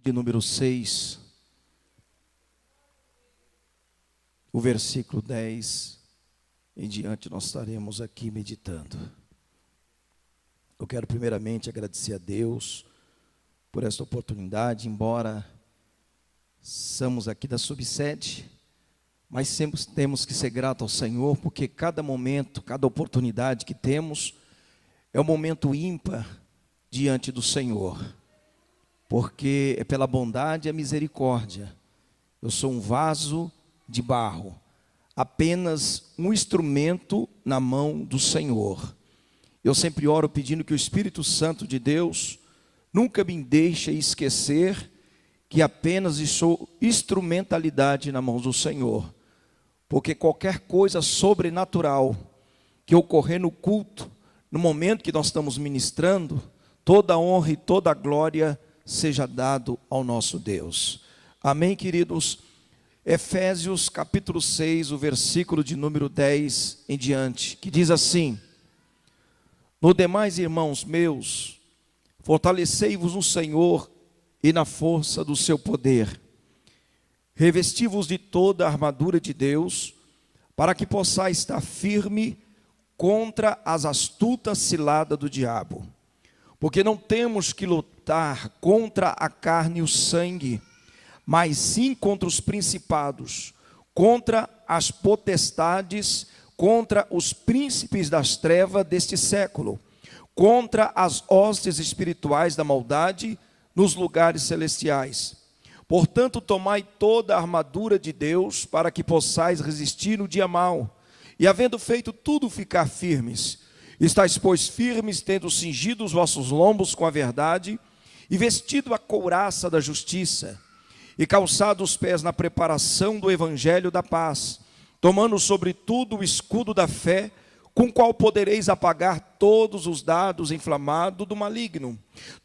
de número 6, o versículo 10 em diante, nós estaremos aqui meditando. Eu quero primeiramente agradecer a Deus por esta oportunidade, embora somos aqui da subsede, mas sempre temos que ser gratos ao Senhor, porque cada momento, cada oportunidade que temos, é um momento ímpar diante do Senhor, porque é pela bondade e a misericórdia. Eu sou um vaso de barro, apenas um instrumento na mão do Senhor. Eu sempre oro pedindo que o Espírito Santo de Deus nunca me deixe esquecer que apenas sou instrumentalidade na mão do Senhor, porque qualquer coisa sobrenatural que ocorrer no culto, no momento que nós estamos ministrando, toda a honra e toda a glória seja dado ao nosso Deus. Amém, queridos? Efésios capítulo 6, o versículo de número 10 em diante, que diz assim: no demais, irmãos meus, fortalecei-vos no Senhor e na força do seu poder. Revesti-vos de toda a armadura de Deus, para que possais estar firme contra as astutas ciladas do diabo. Porque não temos que lutar contra a carne e o sangue, mas sim contra os principados, contra as potestades, contra os príncipes das trevas deste século, contra as hostes espirituais da maldade nos lugares celestiais. Portanto, tomai toda a armadura de Deus, para que possais resistir no dia mau, e havendo feito tudo, ficar firmes. Estais, pois, firmes, tendo cingido os vossos lombos com a verdade, e vestido a couraça da justiça, e calçado os pés na preparação do evangelho da paz, tomando sobretudo o escudo da fé, com o qual podereis apagar todos os dardos inflamados do maligno.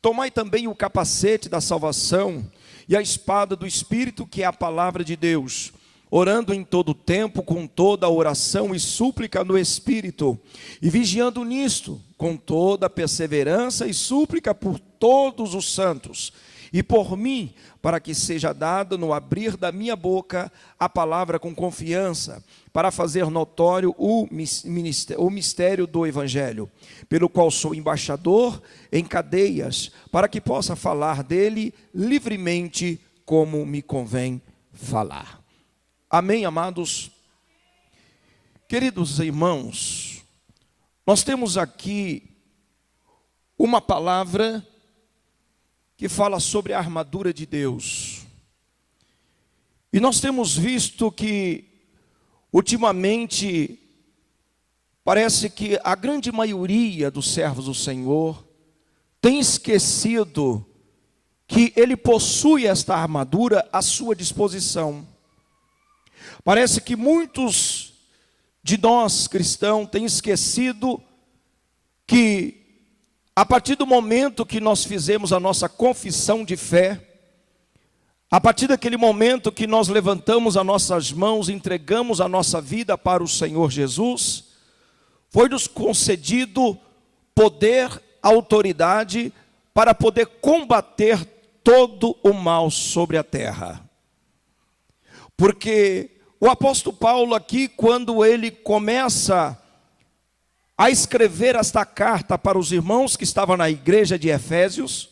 Tomai também o capacete da salvação, e a espada do Espírito, que é a palavra de Deus, orando em todo tempo, com toda a oração e súplica no Espírito, e vigiando nisto, com toda a perseverança e súplica por todos os santos, e por mim, para que seja dada no abrir da minha boca a palavra com confiança, para fazer notório o mistério do Evangelho, pelo qual sou embaixador em cadeias, para que possa falar dele livremente, como me convém falar. Amém, amados? Queridos irmãos, nós temos aqui uma palavra que fala sobre a armadura de Deus. E nós temos visto que, ultimamente, parece que a grande maioria dos servos do Senhor tem esquecido que ele possui esta armadura à sua disposição. Parece que muitos de nós cristãos têm esquecido que, a partir do momento que nós fizemos a nossa confissão de fé, a partir daquele momento que nós levantamos as nossas mãos, entregamos a nossa vida para o Senhor Jesus, foi nos concedido poder, autoridade, para poder combater todo o mal sobre a terra. Porque o apóstolo Paulo aqui, quando ele começa a escrever esta carta para os irmãos que estavam na igreja de Efésios,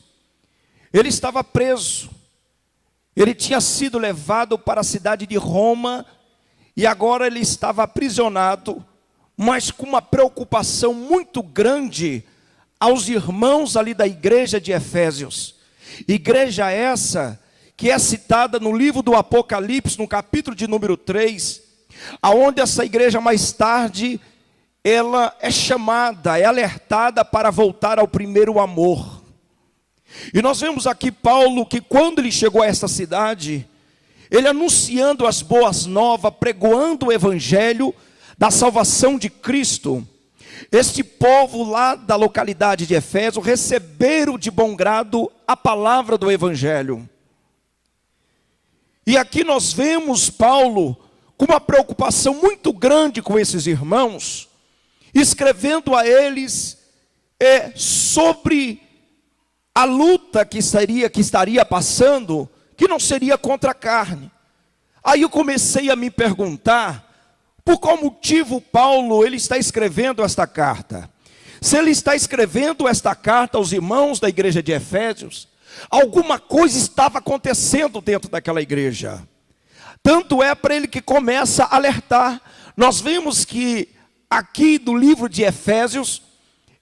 ele estava preso. Ele tinha sido levado para a cidade de Roma e agora ele estava aprisionado, mas com uma preocupação muito grande aos irmãos ali da igreja de Efésios. Igreja essa que é citada no livro do Apocalipse, no capítulo de número 3, aonde essa igreja mais tarde, ela é chamada, é alertada para voltar ao primeiro amor. E nós vemos aqui Paulo, que quando ele chegou a esta cidade, ele anunciando as boas novas, pregoando o evangelho da salvação de Cristo, este povo lá da localidade de Efésio receberam de bom grado a palavra do evangelho. E aqui nós vemos Paulo com uma preocupação muito grande com esses irmãos, escrevendo a eles sobre a luta que estaria passando, que não seria contra a carne. Aí eu comecei a me perguntar, por qual motivo Paulo ele está escrevendo esta carta? Se ele está escrevendo esta carta aos irmãos da igreja de Efésios, alguma coisa estava acontecendo dentro daquela igreja. Tanto é para ele que começa a alertar. Nós vemos que aqui do livro de Efésios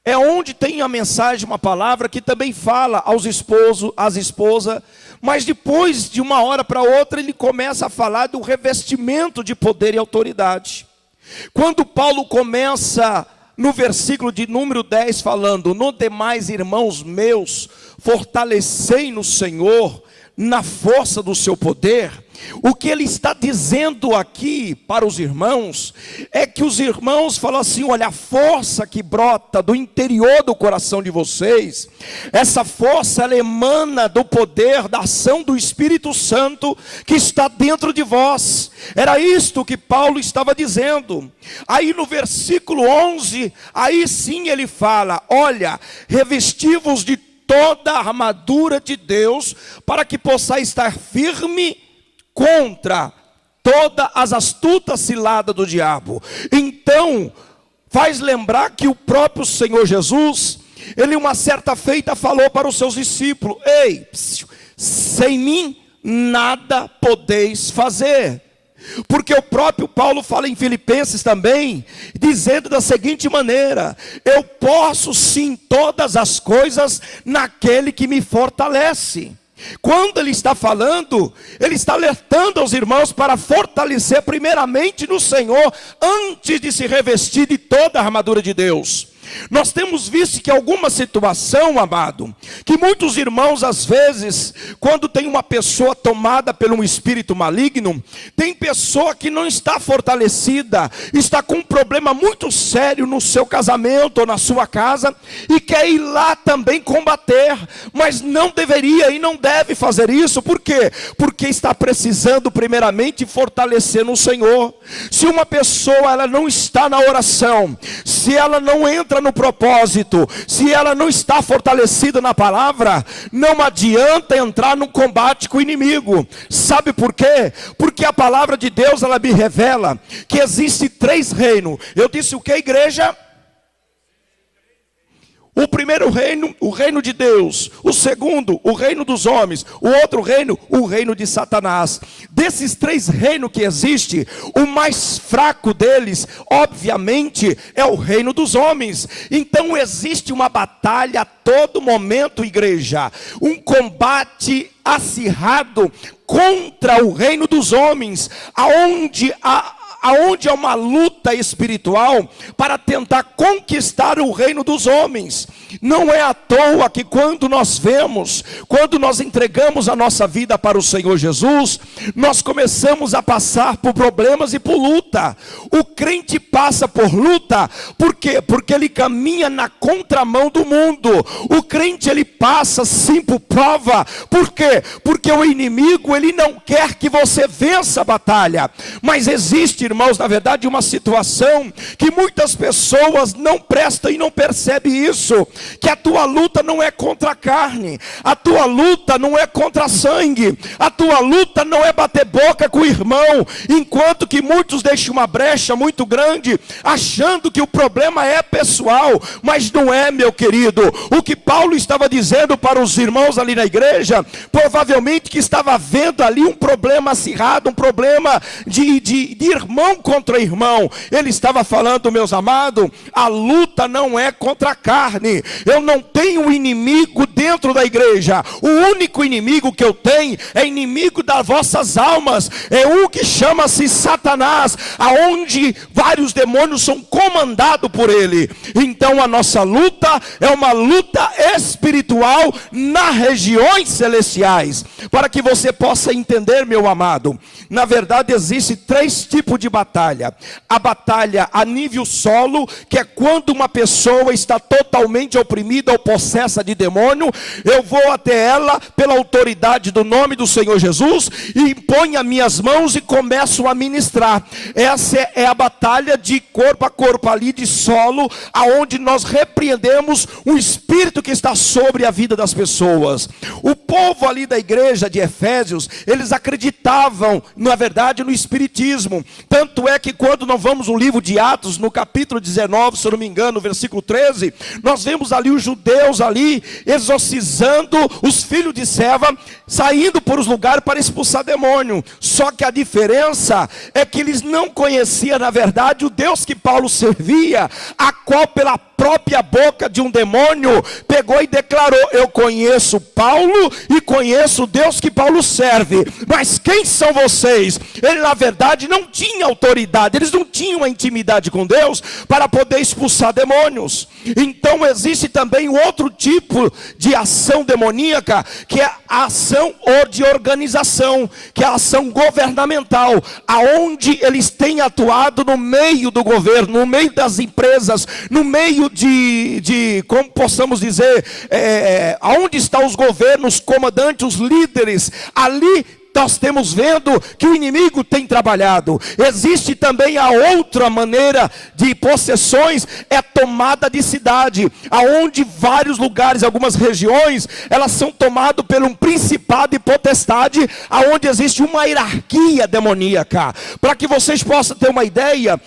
é onde tem a mensagem, uma palavra que também fala aos esposos, às esposas, mas depois de uma hora para outra ele começa a falar do revestimento de poder e autoridade. Quando Paulo começa no versículo de número 10 falando: no demais, irmãos meus, fortalecei no Senhor, na força do seu poder. O que ele está dizendo aqui para os irmãos é que os irmãos falam assim: olha, a força que brota do interior do coração de vocês, essa força ela emana do poder, da ação do Espírito Santo que está dentro de vós. Era isto que Paulo estava dizendo. Aí no versículo 11, aí sim ele fala: olha, revesti-vos de toda a armadura de Deus, para que possais estar firme contra todas as astutas ciladas do diabo. Então, faz lembrar que o próprio Senhor Jesus, ele uma certa feita falou para os seus discípulos: ei, sem mim nada podeis fazer. Porque o próprio Paulo fala em Filipenses também, dizendo da seguinte maneira: eu posso sim todas as coisas naquele que me fortalece. Quando ele está falando, ele está alertando aos irmãos para fortalecer primeiramente no Senhor, antes de se revestir de toda a armadura de Deus. Nós temos visto que alguma situação, amado, que muitos irmãos às vezes, quando tem uma pessoa tomada por um espírito maligno, tem pessoa que não está fortalecida, está com um problema muito sério no seu casamento ou na sua casa, e quer ir lá também combater, mas não deveria e não deve fazer isso. Por quê? Porque está precisando primeiramente fortalecer no Senhor. Se uma pessoa ela não está na oração, se ela não entra no propósito, se ela não está fortalecida na palavra, não adianta entrar no combate com o inimigo. Sabe por quê? Porque a palavra de Deus ela me revela que existe 3 reinos. Eu disse o que, igreja? O primeiro reino, o reino de Deus. O segundo, o reino dos homens. O outro reino, o reino de Satanás. Desses 3 reinos que existem, o mais fraco deles, obviamente, é o reino dos homens. Então existe uma batalha a todo momento, igreja. Um combate acirrado contra o reino dos homens, aonde há uma luta espiritual para tentar conquistar o reino dos homens. Não é à toa que quando nós entregamos a nossa vida para o Senhor Jesus, nós começamos a passar por problemas e por luta. O crente passa por luta, por quê? Porque ele caminha na contramão do mundo. O crente ele passa sim por prova, por quê? Porque o inimigo ele não quer que você vença a batalha, mas existe, irmãos, na verdade uma situação que muitas pessoas não prestam e não percebem isso, que a tua luta não é contra a carne, a tua luta não é contra sangue, a tua luta não é bater boca com o irmão, enquanto que muitos deixam uma brecha muito grande, achando que o problema é pessoal, mas não é, meu querido. O que Paulo estava dizendo para os irmãos ali na igreja, provavelmente que estava vendo ali um problema acirrado, um problema de irmão contra irmão. Ele estava falando, meus amados, a luta não é contra a carne. Eu não tenho inimigo dentro da igreja. O único inimigo que eu tenho é inimigo das vossas almas. É um que chama-se Satanás, aonde vários demônios são comandados por ele. Então a nossa luta é uma luta espiritual nas regiões celestiais. Para que você possa entender, meu amado, na verdade existe 3 tipos de de batalha. A batalha a nível solo, que é quando uma pessoa está totalmente oprimida ou possessa de demônio, eu vou até ela pela autoridade do nome do Senhor Jesus e imponho as minhas mãos e começo a ministrar. Essa é a batalha de corpo a corpo ali de solo, aonde nós repreendemos o espírito que está sobre a vida das pessoas. O povo ali da igreja de Efésios, eles acreditavam, na verdade, no espiritismo. Tanto é que quando nós vamos no livro de Atos, no capítulo 19, se eu não me engano, no versículo 13, nós vemos ali os judeus ali exorcizando os filhos de Seva, saindo por os lugares para expulsar demônio. Só que a diferença é que eles não conheciam, na verdade, o Deus que Paulo servia, a qual pela própria boca de um demônio pegou e declarou: eu conheço Paulo e conheço o Deus que Paulo serve, mas quem são vocês? Ele na verdade não tinha autoridade, eles não tinham a intimidade com Deus para poder expulsar demônios. Então existe também outro tipo de ação demoníaca, que é a ação de organização, que é a ação governamental, aonde eles têm atuado no meio do governo, no meio das empresas, no meio de como possamos dizer, aonde estão os governos, comandantes, os líderes, ali nós temos vendo que o inimigo tem trabalhado. Existe também a outra maneira de possessões, é tomada de cidade, aonde vários lugares, algumas regiões, elas são tomadas por um principado e potestade, aonde existe uma hierarquia demoníaca. Para que vocês possam ter uma ideia,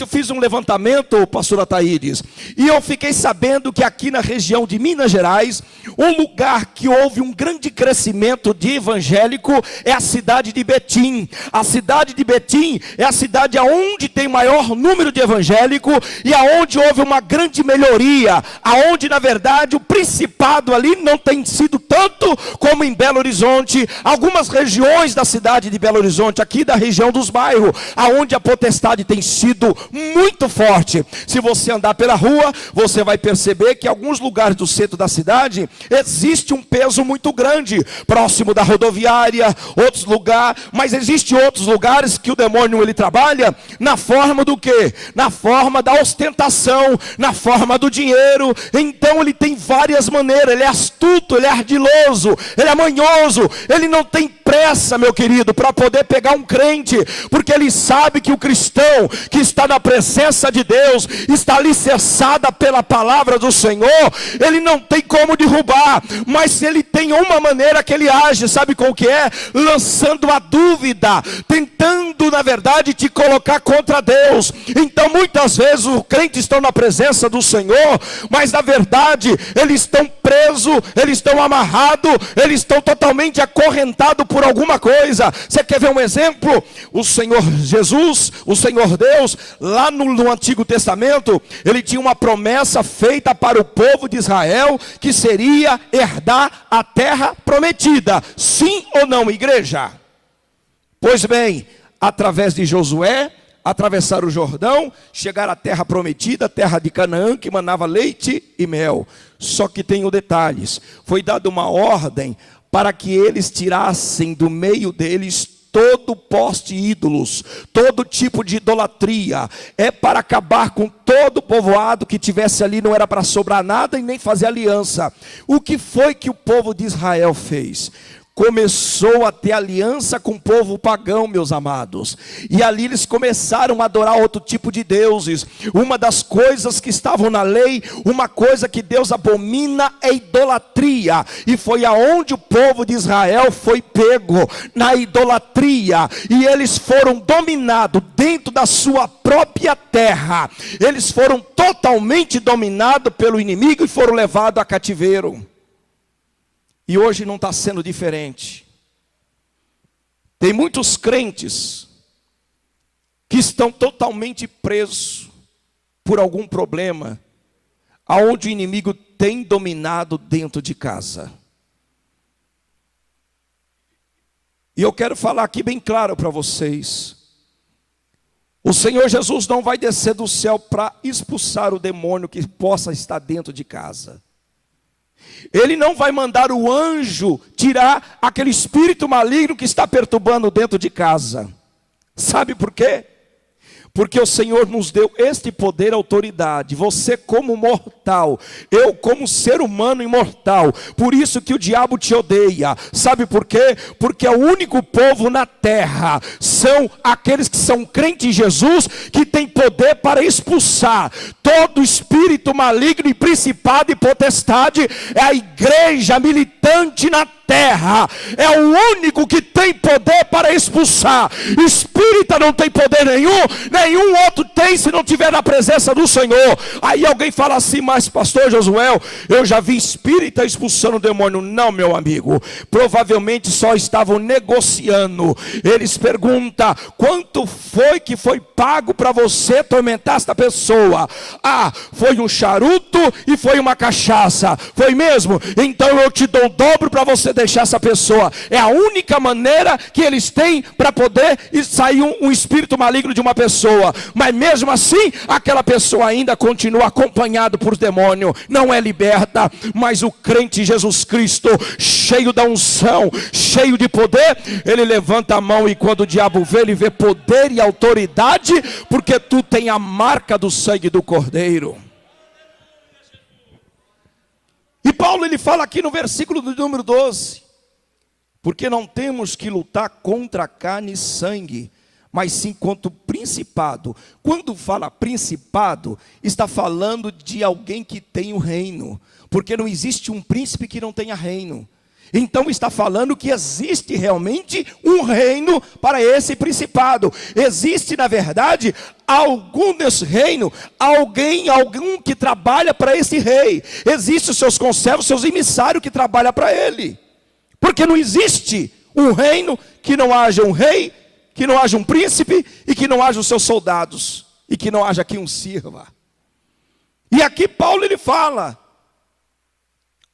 fiz um levantamento, pastora Thaídes, e eu fiquei sabendo que aqui na região de Minas Gerais, um lugar que houve um grande crescimento de evangélico é a cidade de Betim. A cidade de Betim é a cidade onde tem maior número de evangélicos e aonde houve uma grande melhoria, aonde na verdade o principado ali não tem sido tanto como em Belo Horizonte, algumas regiões da cidade de Belo Horizonte, aqui da região dos bairros, aonde a potestade tem sido muito forte. Se você andar pela rua, você vai perceber que em alguns lugares do centro da cidade existe um peso muito grande, próximo da rodoviária, outros lugares, mas existem outros lugares que o demônio ele trabalha na forma do quê? Na forma da ostentação, na forma do dinheiro. Então ele tem várias maneiras, ele é astuto, ele é ardiloso, ele é manhoso, ele não tem pressa, meu querido, para poder pegar um crente, porque ele sabe que o cristão que está na presença de Deus, está alicerçada pela palavra do Senhor, ele não tem como derrubar, mas ele tem uma maneira que ele age, sabe com o que é? Lançando a dúvida, tentando na verdade te colocar contra Deus. Então muitas vezes os crentes estão na presença do Senhor, mas na verdade eles estão presos, eles estão amarrados, eles estão totalmente acorrentados por alguma coisa. Você quer ver um exemplo? O Senhor Jesus, o Senhor Deus, lá no Antigo Testamento, ele tinha uma promessa feita para o povo de Israel, que seria herdar a terra prometida. Sim ou não, igreja? Pois bem, através de Josué, atravessaram o Jordão, chegaram à terra prometida, a terra de Canaã, que manava leite e mel. Só que tem os detalhes. Foi dada uma ordem para que eles tirassem do meio deles todo poste ídolos, todo tipo de idolatria. É para acabar com todo o povoado que tivesse ali, não era para sobrar nada e nem fazer aliança. O que foi que o povo de Israel fez? Começou a ter aliança com o povo pagão, meus amados. E ali eles começaram a adorar outro tipo de deuses. Uma das coisas que estavam na lei, uma coisa que Deus abomina é idolatria. E foi aonde o povo de Israel foi pego, na idolatria. E eles foram dominados dentro da sua própria terra. Eles foram totalmente dominados pelo inimigo e foram levados a cativeiro. E hoje não está sendo diferente. Tem muitos crentes que estão totalmente presos por algum problema, aonde o inimigo tem dominado dentro de casa. E eu quero falar aqui bem claro para vocês. O Senhor Jesus não vai descer do céu para expulsar o demônio que possa estar dentro de casa. Ele não vai mandar o anjo tirar aquele espírito maligno que está perturbando dentro de casa. Sabe por quê? porque o Senhor nos deu este poder e autoridade, você como mortal, eu como ser humano imortal, por isso que o diabo te odeia, sabe por quê? Porque é o único povo na terra, são aqueles que são crentes em Jesus, que tem poder para expulsar todo espírito maligno e principado e potestade. É a igreja militante na terra, é o único que tem poder para expulsar. Espírita não tem poder nenhum outro tem se não tiver na presença do Senhor. Aí alguém fala assim, mas pastor Josué, eu já vi espírita expulsando o demônio. Não, meu amigo, provavelmente só estavam negociando. Eles perguntam, quanto foi pago para você atormentar esta pessoa? Ah, foi um charuto e foi uma cachaça. Foi mesmo? Então eu te dou o dobro para você deixar essa pessoa. É a única maneira que eles têm para poder sair um espírito maligno de uma pessoa. Mas mesmo assim, aquela pessoa ainda continua acompanhada por demônio, não é liberta. Mas o crente em Jesus Cristo, cheio da unção, cheio de poder, ele levanta a mão, e quando o diabo vê, ele vê poder e autoridade, porque tu tem a marca do sangue do Cordeiro. E Paulo ele fala aqui no versículo do número 12, porque não temos que lutar contra carne e sangue, mas sim contra o principado. Quando fala principado, está falando de alguém que tem o reino, porque não existe um príncipe que não tenha reino. Então está falando que existe realmente um reino para esse principado. Existe na verdade algum nesse reino, algum que trabalha para esse rei. Existem os seus conservos, seus emissários que trabalham para ele. Porque não existe um reino que não haja um rei, que não haja um príncipe e que não haja os seus soldados e que não haja aqui um sirva. E aqui Paulo ele fala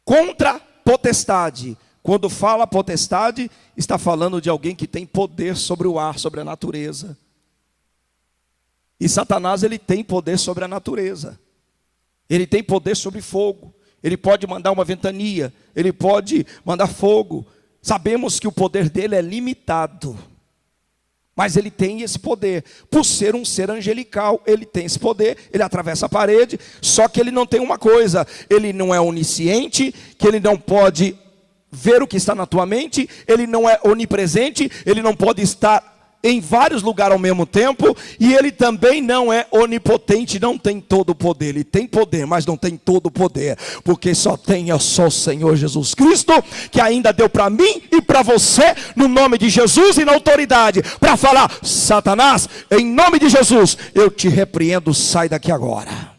contra potestade. Quando fala potestade, está falando de alguém que tem poder sobre o ar, sobre a natureza. E Satanás ele tem poder sobre a natureza. Ele tem poder sobre fogo. Ele pode mandar uma ventania, ele pode mandar fogo. Sabemos que o poder dele é limitado, mas ele tem esse poder. Por ser um ser angelical, ele tem esse poder. Ele atravessa a parede, só que ele não tem uma coisa: ele não é onisciente, que ele não pode ver o que está na tua mente. Ele não é onipresente, ele não pode estar em vários lugares ao mesmo tempo. E ele também não é onipotente, não tem todo o poder. Ele tem poder, mas não tem todo o poder, porque só o Senhor Jesus Cristo, que ainda deu para mim e para você, no nome de Jesus e na autoridade, para falar: Satanás, em nome de Jesus, eu te repreendo, sai daqui agora.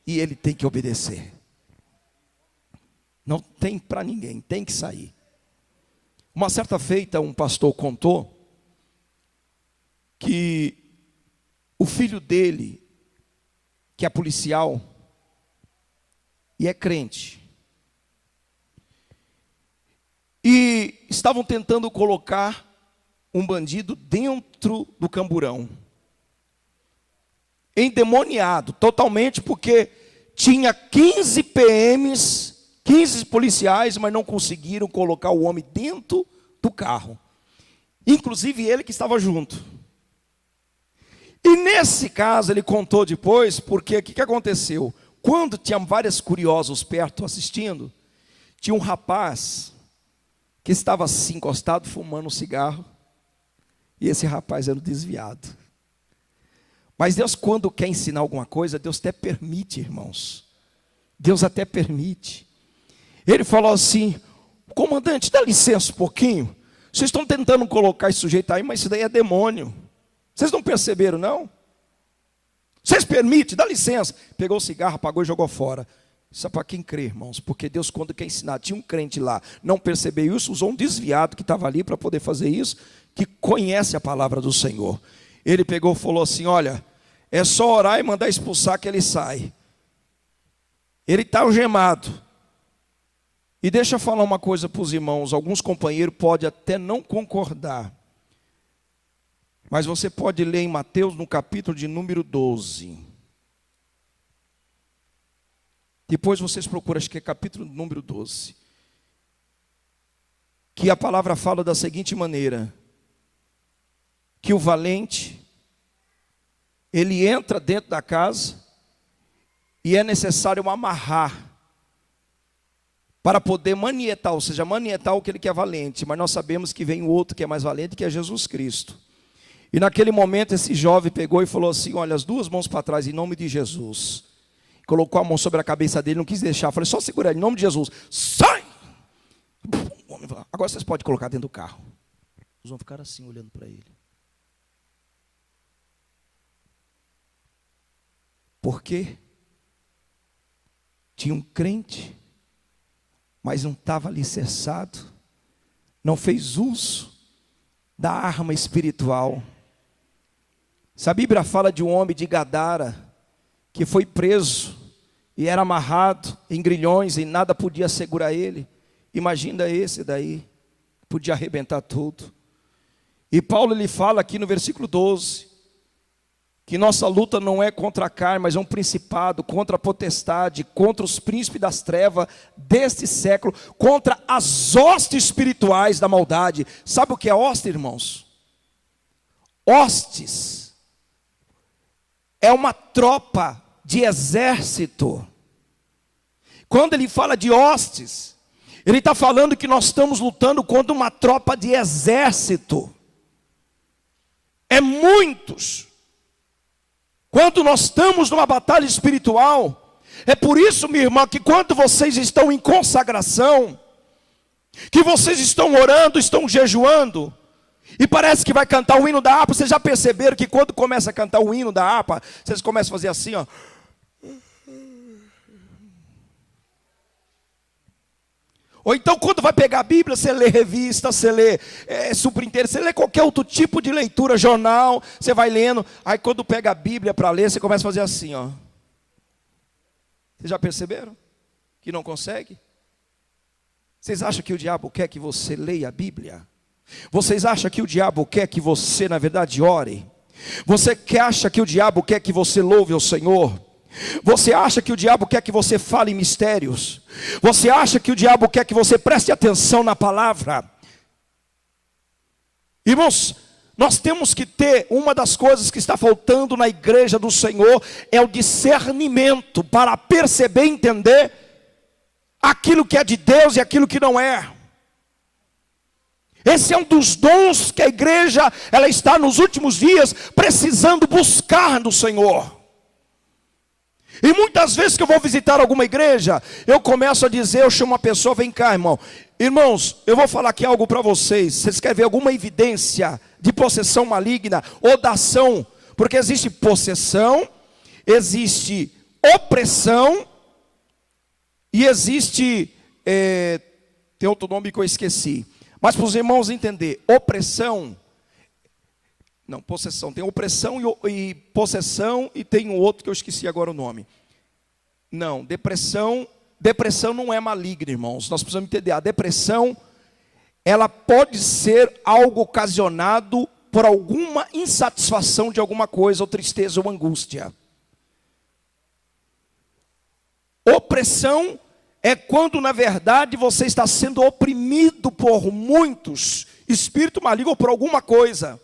E ele tem que obedecer. Não tem para ninguém, tem que sair. Uma certa feita, um pastor contou que o filho dele, que é policial e é crente, e estavam tentando colocar um bandido dentro do camburão, endemoniado totalmente, porque tinha 15 PMs, 15 policiais, mas não conseguiram colocar o homem dentro do carro, inclusive ele que estava junto. E nesse caso ele contou depois, porque o que aconteceu? Quando tinha vários curiosos perto assistindo, tinha um rapaz que estava assim encostado fumando um cigarro, e esse rapaz era desviado. Mas Deus, quando quer ensinar alguma coisa, Deus até permite, irmãos. Deus até permite. Ele falou assim: comandante, dá licença um pouquinho. Vocês estão tentando colocar esse sujeito aí, mas isso daí é demônio. Vocês não perceberam, não? Vocês permitem, dá licença. Pegou o cigarro, apagou e jogou fora. Isso é para quem crê, irmãos. Porque Deus, quando quer ensinar, tinha um crente lá, não percebeu isso, usou um desviado que estava ali para poder fazer isso, que conhece a palavra do Senhor. Ele pegou e falou assim: olha, é só orar e mandar expulsar que ele sai. Ele está algemado. E deixa eu falar uma coisa para os irmãos. Alguns companheiros podem até não concordar, mas você pode ler em Mateus, no capítulo de número 12. Depois vocês procuram, acho que é capítulo número 12. Que a palavra fala da seguinte maneira: que o valente ele entra dentro da casa e é necessário amarrar para poder manietar, ou seja, manietar aquele que é valente. Mas nós sabemos que vem o outro que é mais valente, que é Jesus Cristo. E naquele momento esse jovem pegou e falou assim: olha, as duas mãos para trás em nome de Jesus. Colocou a mão sobre a cabeça dele, não quis deixar. Falei: só segura ele, em nome de Jesus. Sai! Agora vocês podem colocar dentro do carro. Eles vão ficar assim, olhando para ele. Por quê? Tinha um crente, mas não estava alicerçado, não fez uso da arma espiritual. Se a Bíblia fala de um homem de Gadara, que foi preso, e era amarrado em grilhões, e nada podia segurar ele, imagina esse daí, podia arrebentar tudo. E Paulo ele fala aqui no versículo 12, que nossa luta não é contra a carne, mas é um principado, contra a potestade, contra os príncipes das trevas deste século, contra as hostes espirituais da maldade. Sabe o que é hoste, irmãos? Hostes é uma tropa de exército. Quando ele fala de hostes, ele está falando que nós estamos lutando contra uma tropa de exército. É muitos. Quando nós estamos numa batalha espiritual, é por isso, minha irmã, que quando vocês estão em consagração, que vocês estão orando, estão jejuando, e parece que vai cantar o hino da harpa, vocês já perceberam que quando começa a cantar o hino da harpa, vocês começam a fazer assim, ó. Ou então quando vai pegar a Bíblia, você lê revista, você lê super inteiro, você lê qualquer outro tipo de leitura, jornal, você vai lendo. Aí quando pega a Bíblia para ler, você começa a fazer assim, ó. Vocês já perceberam? Que não consegue? Vocês acham que o diabo quer que você leia a Bíblia? Vocês acham que o diabo quer que você, na verdade, ore? Você acha que o diabo quer que você louve ao Senhor? Você acha que o diabo quer que você fale mistérios? Você acha que o diabo quer que você preste atenção na palavra? Irmãos, nós temos que ter, uma das coisas que está faltando na igreja do Senhor é o discernimento para perceber e entender aquilo que é de Deus e aquilo que não é. Esse é um dos dons que a igreja, ela está nos últimos dias precisando buscar do Senhor. E muitas vezes que eu vou visitar alguma igreja, eu começo a dizer, eu chamo uma pessoa, vem cá, irmão. Irmãos, eu vou falar aqui algo para vocês. Vocês querem ver alguma evidência de possessão maligna ou da ação? Porque existe possessão, existe opressão e existe, tem outro nome que eu esqueci. Mas para os irmãos entender, opressão, não, possessão, tem opressão e possessão e tem um outro que eu esqueci agora o nome. Não, depressão não é maligna, irmãos, nós precisamos entender, a depressão, ela pode ser algo ocasionado por alguma insatisfação de alguma coisa, ou tristeza ou angústia. Opressão é quando na verdade você está sendo oprimido por muitos, espírito maligno ou por alguma coisa.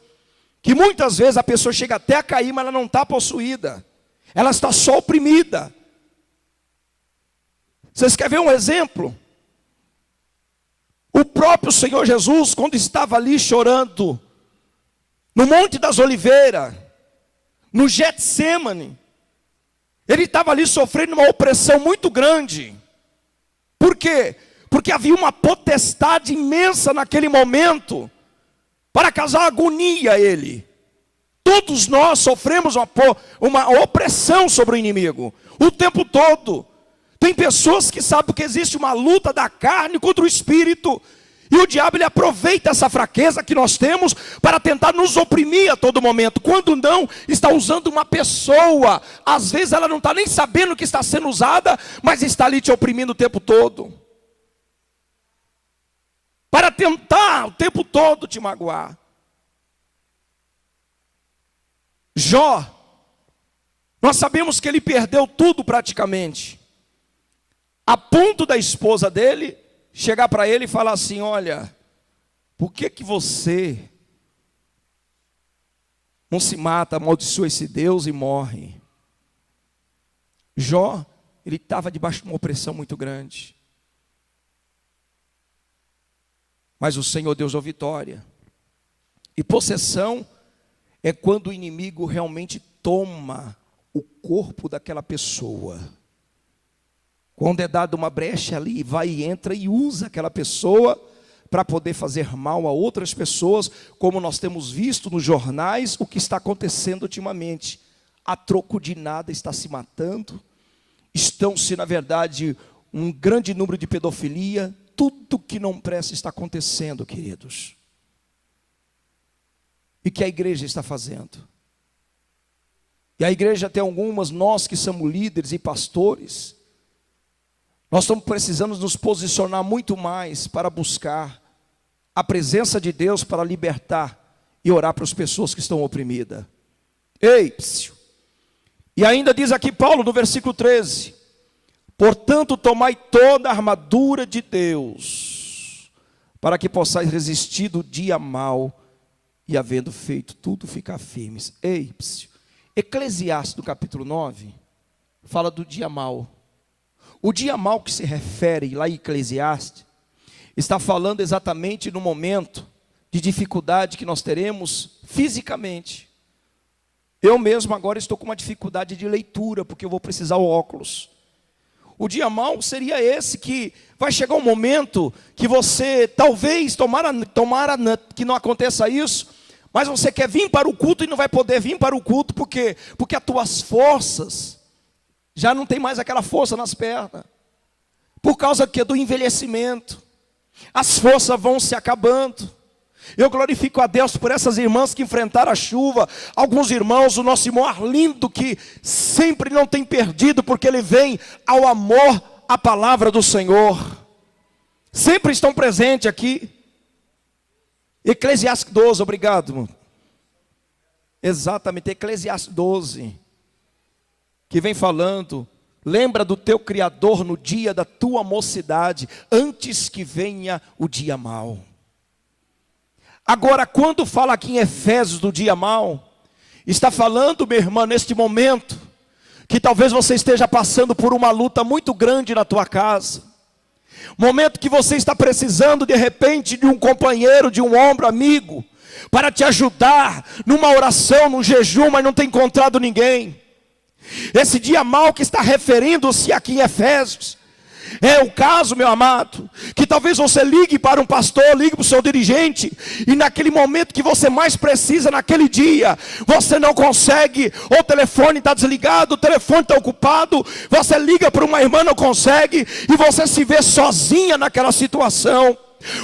Que muitas vezes a pessoa chega até a cair, mas ela não está possuída. Ela está só oprimida. Vocês querem ver um exemplo? O próprio Senhor Jesus, quando estava ali chorando, no Monte das Oliveiras, no Getsêmani, ele estava ali sofrendo uma opressão muito grande. Por quê? Porque havia uma potestade imensa naquele momento, para causar agonia a ele. Todos nós sofremos uma opressão sobre o inimigo, o tempo todo. Tem pessoas que sabem que existe uma luta da carne contra o espírito, e o diabo ele aproveita essa fraqueza que nós temos para tentar nos oprimir a todo momento. Quando não, está usando uma pessoa, às vezes ela não está nem sabendo que está sendo usada, mas está ali te oprimindo o tempo todo, para tentar o tempo todo te magoar. Jó, nós sabemos que ele perdeu tudo praticamente, a ponto da esposa dele chegar para ele e falar assim, olha, por que você um se mata, amaldiçoa esse Deus e morre. Jó, ele estava debaixo de uma opressão muito grande. Mas o Senhor Deus deu vitória. E possessão é quando o inimigo realmente toma o corpo daquela pessoa. Quando é dada uma brecha ali, vai e entra e usa aquela pessoa para poder fazer mal a outras pessoas, como nós temos visto nos jornais o que está acontecendo ultimamente. A troco de nada está se matando, estão-se, na verdade, um grande número de pedofilia, tudo que não presta está acontecendo, queridos. E que a igreja está fazendo? E a igreja tem algumas, nós que somos líderes e pastores, nós estamos precisando nos posicionar muito mais para buscar a presença de Deus para libertar e orar para as pessoas que estão oprimidas. Ei, psiu. E ainda diz aqui Paulo no versículo 13: portanto, tomai toda a armadura de Deus, para que possais resistir do dia mau, e havendo feito tudo, ficar firmes. Ei, psiu. Eclesiastes, no capítulo 9, fala do dia mau. O dia mau que se refere lá em Eclesiastes, está falando exatamente no momento de dificuldade que nós teremos fisicamente. Eu mesmo agora estou com uma dificuldade de leitura, porque eu vou precisar o óculos. O dia mau seria esse, que vai chegar um momento que você, talvez, tomara que não aconteça isso, mas você quer vir para o culto e não vai poder vir para o culto, porque as tuas forças já não tem mais aquela força nas pernas. Por causa do envelhecimento. As forças vão se acabando. Eu glorifico a Deus por essas irmãs que enfrentaram a chuva. Alguns irmãos, o nosso irmão Arlindo, que sempre não tem perdido, porque ele vem ao amor à palavra do Senhor. Sempre estão presentes aqui. Eclesiastes 12, obrigado, irmão. Exatamente, Eclesiastes 12. Que vem falando, lembra do teu Criador no dia da tua mocidade, antes que venha o dia mau. Agora, quando fala aqui em Efésios do dia mau, está falando, minha irmã, neste momento, que talvez você esteja passando por uma luta muito grande na tua casa. Momento que você está precisando, de repente, de um companheiro, de um ombro amigo, para te ajudar numa oração, num jejum, mas não tem encontrado ninguém. Esse dia mau que está referindo-se aqui em Efésios, é o caso, meu amado, que talvez você ligue para um pastor, ligue para o seu dirigente, e naquele momento que você mais precisa, naquele dia, você não consegue, ou o telefone está desligado, o telefone está ocupado, você liga para uma irmã, não consegue, e você se vê sozinha naquela situação.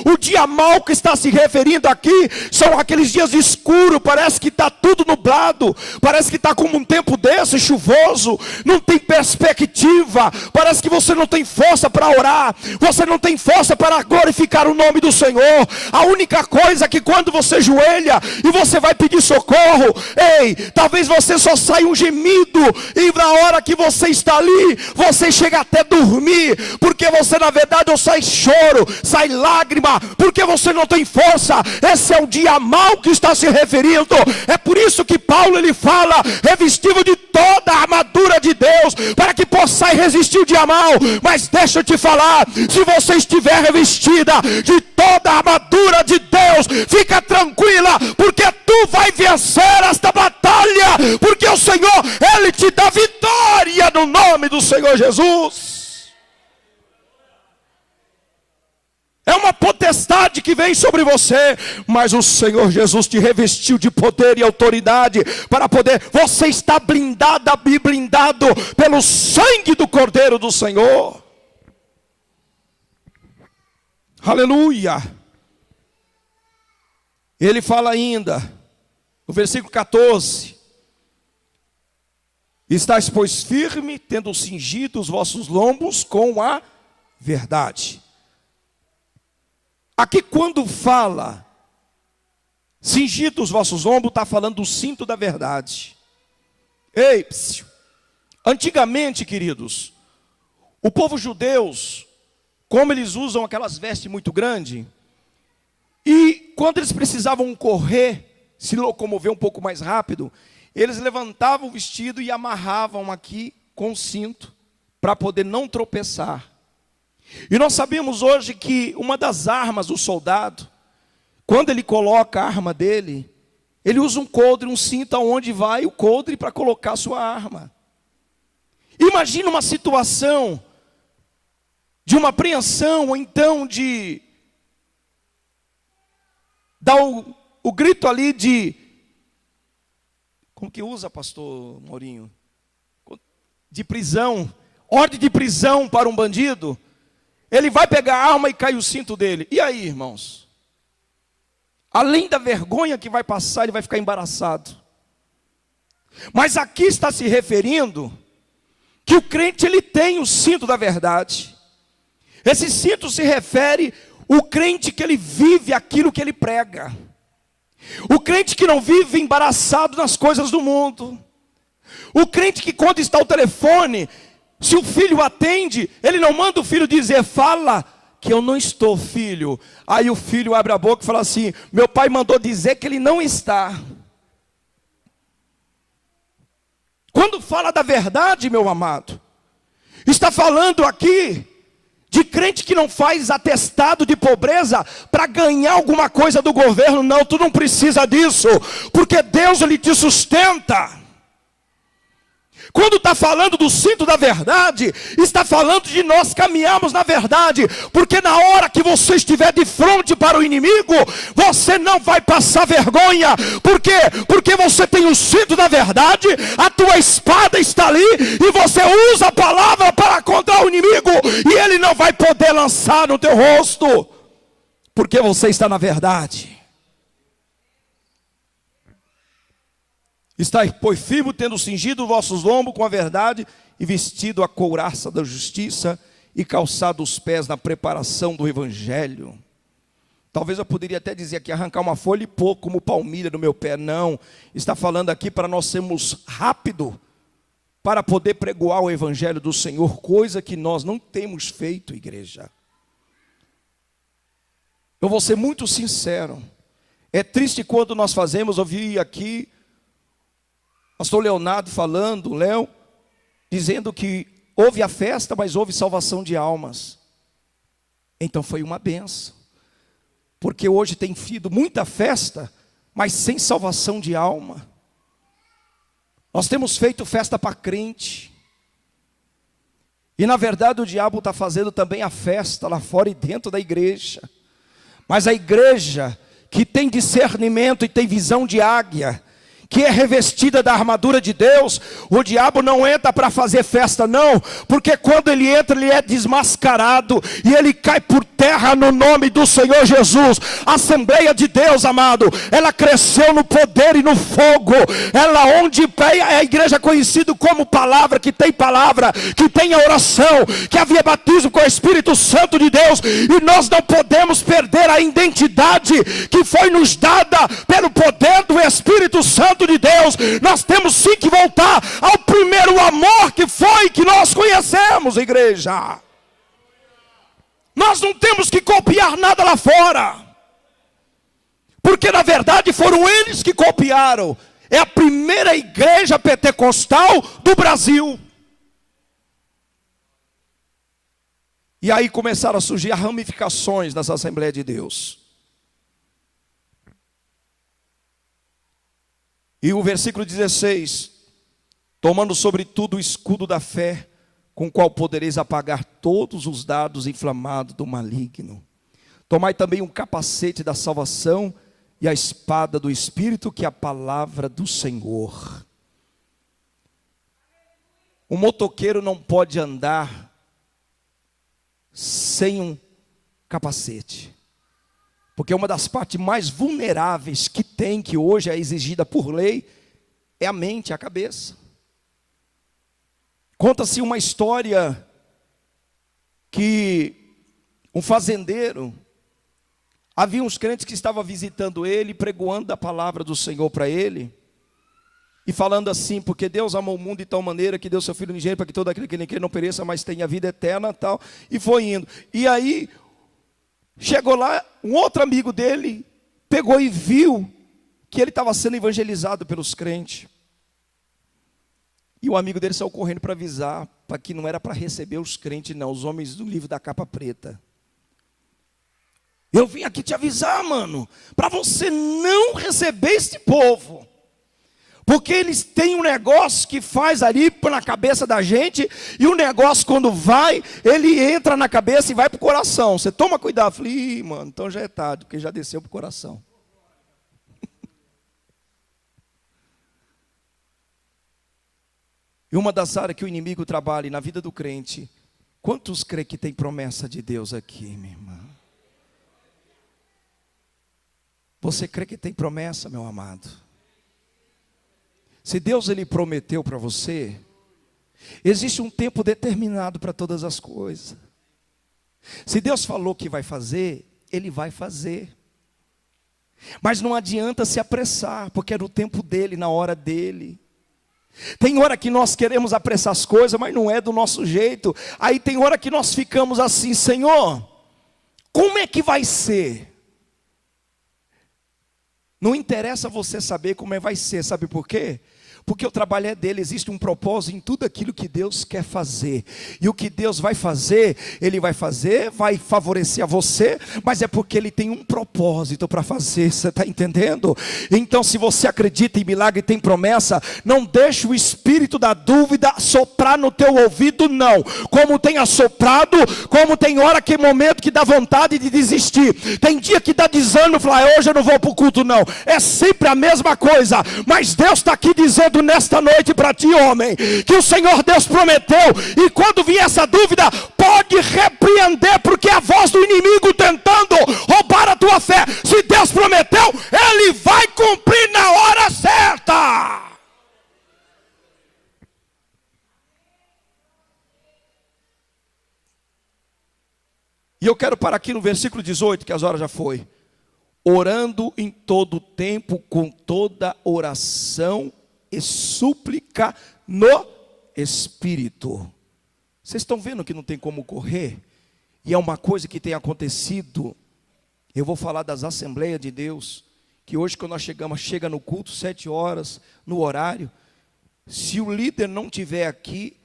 O dia mau que está se referindo aqui são aqueles dias escuros, parece que está tudo nublado, parece que está como um tempo desse, chuvoso, não tem perspectiva, parece que você não tem força para orar, você não tem força para glorificar o nome do Senhor. A única coisa é que quando você joelha e você vai pedir socorro, ei, talvez você só saia um gemido, e na hora que você está ali, você chega até dormir, porque você na verdade ou sai choro, sai lágrima, porque você não tem força. Esse é o dia mau que está se referindo. É por isso que Paulo ele fala, revestido de toda a armadura de Deus, para que possais resistir o dia mau. Mas deixa eu te falar, se você estiver revestida de toda a armadura de Deus, fica tranquila, porque tu vai vencer esta batalha, porque o Senhor, Ele te dá vitória no nome do Senhor Jesus. É uma potestade que vem sobre você, mas o Senhor Jesus te revestiu de poder e autoridade para poder, você está blindada e blindado pelo sangue do Cordeiro do Senhor. Aleluia. Ele fala ainda, no versículo 14: estais, pois, firme, tendo cingido os vossos lombos com a verdade. Aqui quando fala cingido os vossos ombros, está falando do cinto da verdade. Ei, psiu. Antigamente, queridos, o povo judeus, como eles usam aquelas vestes muito grandes, e quando eles precisavam correr, se locomover um pouco mais rápido, eles levantavam o vestido e amarravam aqui com o cinto, para poder não tropeçar. E nós sabemos hoje que uma das armas do soldado, quando ele coloca a arma dele, ele usa um coldre, um cinto aonde vai o coldre para colocar a sua arma. Imagina uma situação de uma apreensão, ou então de dar o grito ali de, como que usa, pastor Mourinho? De prisão, ordem de prisão para um bandido. Ele vai pegar a arma e cai o cinto dele. E aí, irmãos? Além da vergonha que vai passar, ele vai ficar embaraçado. Mas aqui está se referindo que o crente, ele tem o cinto da verdade. Esse cinto se refere ao crente que ele vive aquilo que ele prega. O crente que não vive embaraçado nas coisas do mundo. O crente que quando está ao telefone, se o filho atende, ele não manda o filho dizer, fala que eu não estou, filho. Aí o filho abre a boca e fala assim, meu pai mandou dizer que ele não está. Quando fala da verdade, meu amado, está falando aqui de crente que não faz atestado de pobreza para ganhar alguma coisa do governo. Não, tu não precisa disso, porque Deus, ele te sustenta. Quando está falando do cinto da verdade, está falando de nós caminharmos na verdade, porque na hora que você estiver de frente para o inimigo, você não vai passar vergonha. Por quê? Porque você tem o cinto da verdade, a tua espada está ali, e você usa a palavra para contra o inimigo, e ele não vai poder lançar no teu rosto, porque você está na verdade. Está, pois, firme, tendo cingido os vossos lombos com a verdade, e vestido a couraça da justiça, e calçado os pés na preparação do evangelho. Talvez eu poderia até dizer aqui, arrancar uma folha e pôr como palmilha no meu pé. Não, está falando aqui para nós sermos rápidos, para poder pregoar o evangelho do Senhor, coisa que nós não temos feito, igreja. Eu vou ser muito sincero, é triste quando nós fazemos, eu vi aqui, pastor Leonardo falando, Léo, dizendo que houve a festa, mas houve salvação de almas. Então foi uma benção. Porque hoje tem sido muita festa, mas sem salvação de alma. Nós temos feito festa para crente. E na verdade o diabo está fazendo também a festa lá fora e dentro da igreja. Mas a igreja que tem discernimento e tem visão de águia, que é revestida da armadura de Deus, o diabo não entra para fazer festa não, porque quando ele entra, ele é desmascarado, e ele cai por terra no nome do Senhor Jesus. A Assembleia de Deus, amado, ela cresceu no poder e no fogo, ela onde é a igreja conhecida como palavra, que tem a oração, que havia batismo com o Espírito Santo de Deus, e nós não podemos perder a identidade que foi nos dada pelo poder do Espírito Santo de Deus. Nós temos sim que voltar ao primeiro amor que foi que nós conhecemos, igreja. Nós não temos que copiar nada lá fora, porque na verdade foram eles que copiaram. É a primeira igreja pentecostal do Brasil. E aí começaram a surgir ramificações nessa Assembleia de Deus. E o versículo 16, tomando sobretudo o escudo da fé, com o qual podereis apagar todos os dardos inflamados do maligno. Tomai também um capacete da salvação e a espada do Espírito, que é a palavra do Senhor. O motoqueiro não pode andar sem um capacete. Porque uma das partes mais vulneráveis que tem, que hoje é exigida por lei, é a mente, a cabeça. Conta-se uma história que um fazendeiro, havia uns crentes que estavam visitando ele, pregoando a palavra do Senhor para ele, e falando assim, porque Deus amou o mundo de tal maneira que deu seu Filho unigênito para que todo aquele que nele crê não pereça, mas tenha vida eterna, tal, e foi indo. E aí chegou lá, um outro amigo dele pegou e viu que ele estava sendo evangelizado pelos crentes. E o amigo dele saiu correndo para avisar, para que não era para receber os crentes, não, os homens do livro da capa preta. Eu vim aqui te avisar, mano, para você não receber esse povo. Porque eles têm um negócio que faz ali na cabeça da gente, e o negócio quando vai, ele entra na cabeça e vai para o coração. Você toma cuidado. Eu falei, ih, mano, então já é tarde, porque já desceu para o coração. E uma das áreas que o inimigo trabalha na vida do crente, quantos crê que tem promessa de Deus aqui, minha irmã? Você crê que tem promessa, meu amado? Se Deus ele prometeu para você, existe um tempo determinado para todas as coisas. Se Deus falou que vai fazer, Ele vai fazer. Mas não adianta se apressar, porque é no tempo dEle, na hora dEle. Tem hora que nós queremos apressar as coisas, mas não é do nosso jeito. Aí tem hora que nós ficamos assim, Senhor, como é que vai ser? Não interessa você saber como vai ser, sabe por quê? Porque o trabalho é dele, existe um propósito em tudo aquilo que Deus quer fazer. E o que Deus vai fazer, Ele vai fazer, vai favorecer a você, mas é porque Ele tem um propósito para fazer, você está entendendo? Então se você acredita em milagre e tem promessa, não deixe o espírito da dúvida soprar no teu ouvido, não. Como tem assoprado, como tem hora que momento que dá vontade de desistir. Tem dia que dá desânimo, falar, hoje eu não vou para o culto não. É sempre a mesma coisa, mas Deus está aqui dizendo nesta noite para ti, homem, que o Senhor Deus prometeu, e quando vier essa dúvida, pode repreender, porque é a voz do inimigo tentando roubar a tua fé. Se Deus prometeu, Ele vai cumprir na hora certa. E eu quero parar aqui no versículo 18, que as horas já foi. Orando em todo tempo, com toda oração e súplica no Espírito. Vocês estão vendo que não tem como correr? E é uma coisa que tem acontecido. Eu vou falar das Assembleias de Deus, que hoje quando nós chega no culto, 7 horas, no horário. Se o líder não estiver aqui,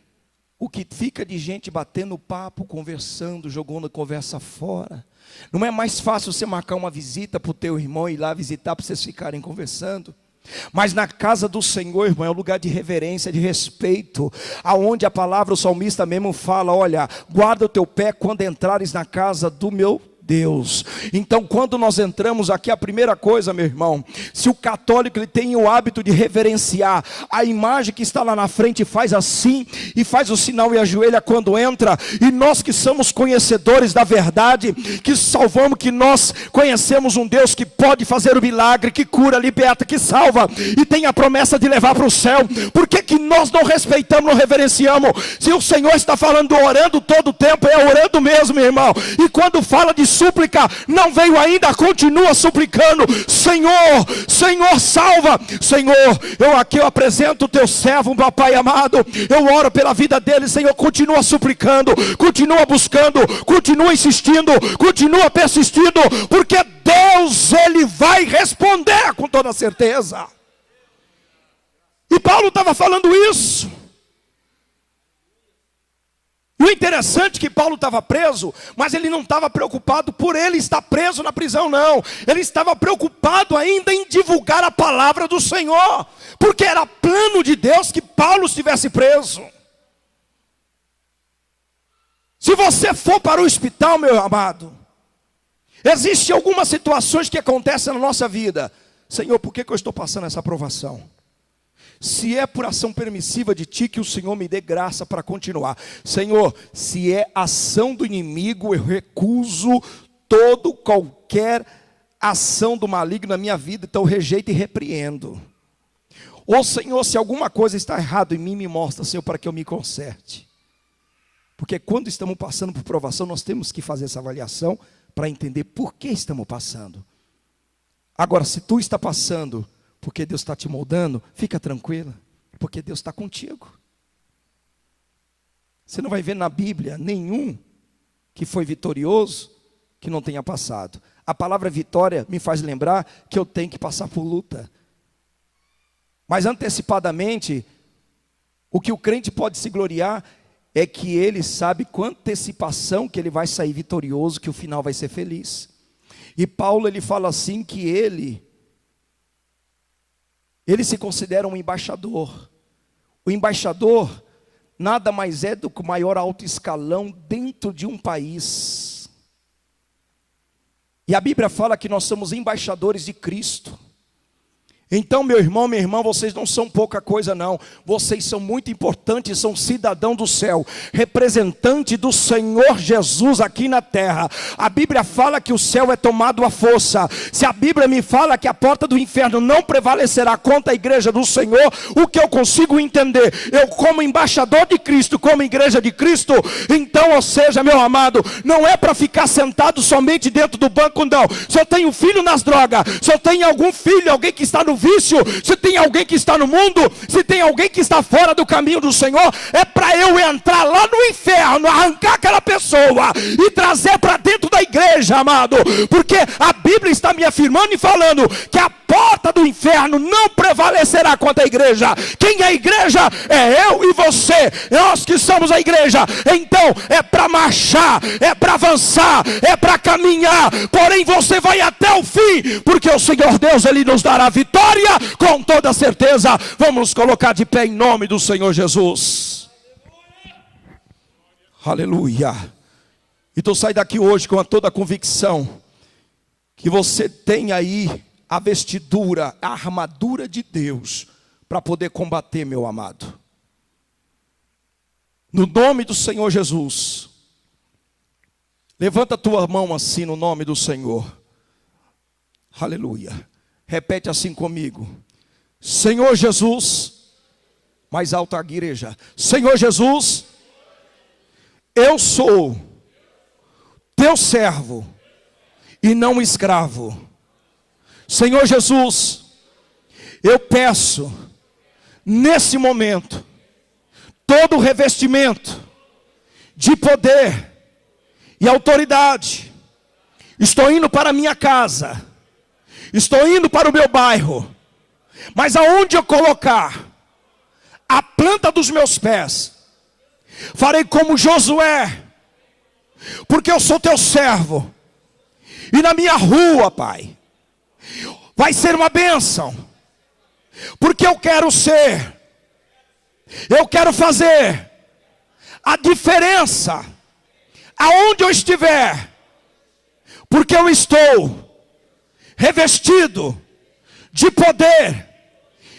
o que fica de gente batendo papo, conversando, jogando a conversa fora. Não é mais fácil você marcar uma visita para o teu irmão e ir lá visitar para vocês ficarem conversando? Mas na casa do Senhor, irmão, é um lugar de reverência, de respeito, aonde a palavra, o salmista mesmo fala, olha, guarda o teu pé quando entrares na casa do meu Deus. Então quando nós entramos aqui, a primeira coisa, meu irmão, se o católico ele tem o hábito de reverenciar a imagem que está lá na frente, faz assim, e faz o sinal e ajoelha quando entra, e nós que somos conhecedores da verdade, que salvamos, que nós conhecemos um Deus que pode fazer o milagre, que cura, liberta, que salva, e tem a promessa de levar para o céu, por que que nós não respeitamos, não reverenciamos? Se o Senhor está falando orando todo o tempo, é orando mesmo, meu irmão, e quando fala de súplica, não veio ainda, continua suplicando, Senhor, Senhor salva, Senhor, eu apresento o teu servo, papai amado, eu oro pela vida dele, Senhor, continua suplicando, continua buscando, continua insistindo, continua persistindo, porque Deus, Ele vai responder com toda certeza. E Paulo estava falando isso. E o interessante é que Paulo estava preso, mas ele não estava preocupado por ele estar preso na prisão, não. Ele estava preocupado ainda em divulgar a palavra do Senhor, porque era plano de Deus que Paulo estivesse preso. Se você for para o hospital, meu amado, existem algumas situações que acontecem na nossa vida. Senhor, por que eu estou passando essa provação? Se é por ação permissiva de ti, que o Senhor me dê graça para continuar. Senhor, se é ação do inimigo, eu recuso qualquer ação do maligno na minha vida, então eu rejeito e repreendo. Ou Senhor, se alguma coisa está errada em mim, me mostra, Senhor, para que eu me conserte. Porque quando estamos passando por provação, nós temos que fazer essa avaliação para entender por que estamos passando. Agora, se tu está passando porque Deus está te moldando, fica tranquila, porque Deus está contigo. Você não vai ver na Bíblia nenhum que foi vitorioso que não tenha passado. A palavra vitória me faz lembrar que eu tenho que passar por luta. Mas antecipadamente, o que o crente pode se gloriar é que ele sabe com antecipação que ele vai sair vitorioso, que o final vai ser feliz. E Paulo, ele fala assim que ele se considera um embaixador. O embaixador nada mais é do que o maior alto escalão dentro de um país. E a Bíblia fala que nós somos embaixadores de Cristo. Então, meu irmão, minha irmã, vocês não são pouca coisa não. Vocês são muito importantes, são cidadão do céu, representante do Senhor Jesus aqui na terra. A Bíblia fala que o céu é tomado à força. Se a Bíblia me fala que a porta do inferno não prevalecerá contra a igreja do Senhor, o que eu consigo entender? Eu, como embaixador de Cristo, como igreja de Cristo, então, ou seja, meu amado, não é para ficar sentado somente dentro do banco, não. Se eu tenho filho nas drogas, se eu tenho algum filho, alguém que está no vício, se tem alguém que está no mundo, se tem alguém que está fora do caminho do Senhor, é para eu entrar lá no inferno, arrancar aquela pessoa e trazer para dentro da igreja, amado, porque a Bíblia está me afirmando e falando que a porta do inferno não prevalecerá contra a igreja. Quem é a igreja? É eu e você, nós que somos a igreja. Então é para marchar, é para avançar, é para caminhar, porém você vai até o fim, porque o Senhor Deus, Ele nos dará vitória com toda certeza. Vamos nos colocar de pé em nome do Senhor Jesus. Aleluia. Então sai daqui hoje com toda a convicção que você tem aí a vestidura, a armadura de Deus para poder combater, meu amado. No nome do Senhor Jesus. Levanta a tua mão assim no nome do Senhor. Aleluia. Repete assim comigo. Senhor Jesus, mais alto a igreja. Senhor Jesus, eu sou teu servo e não escravo. Senhor Jesus, eu peço nesse momento todo o revestimento de poder e autoridade. Estou indo para a minha casa, estou indo para o meu bairro, mas aonde eu colocar a planta dos meus pés, farei como Josué, porque eu sou teu servo. E na minha rua, Pai, vai ser uma bênção, porque eu quero fazer a diferença aonde eu estiver, porque eu estou revestido de poder,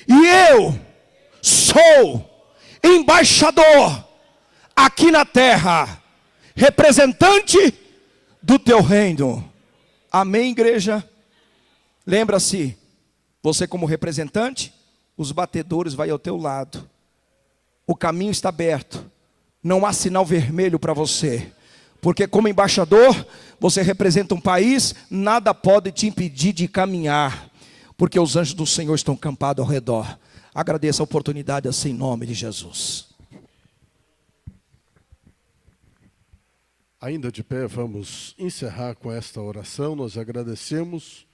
e eu sou embaixador aqui na terra, representante do teu reino. Amém, igreja? Lembra-se, você como representante, os batedores vão ao teu lado. O caminho está aberto. Não há sinal vermelho para você. Porque como embaixador, você representa um país, nada pode te impedir de caminhar. Porque os anjos do Senhor estão acampados ao redor. Agradeça a oportunidade assim em nome de Jesus. Ainda de pé, vamos encerrar com esta oração. Nós agradecemos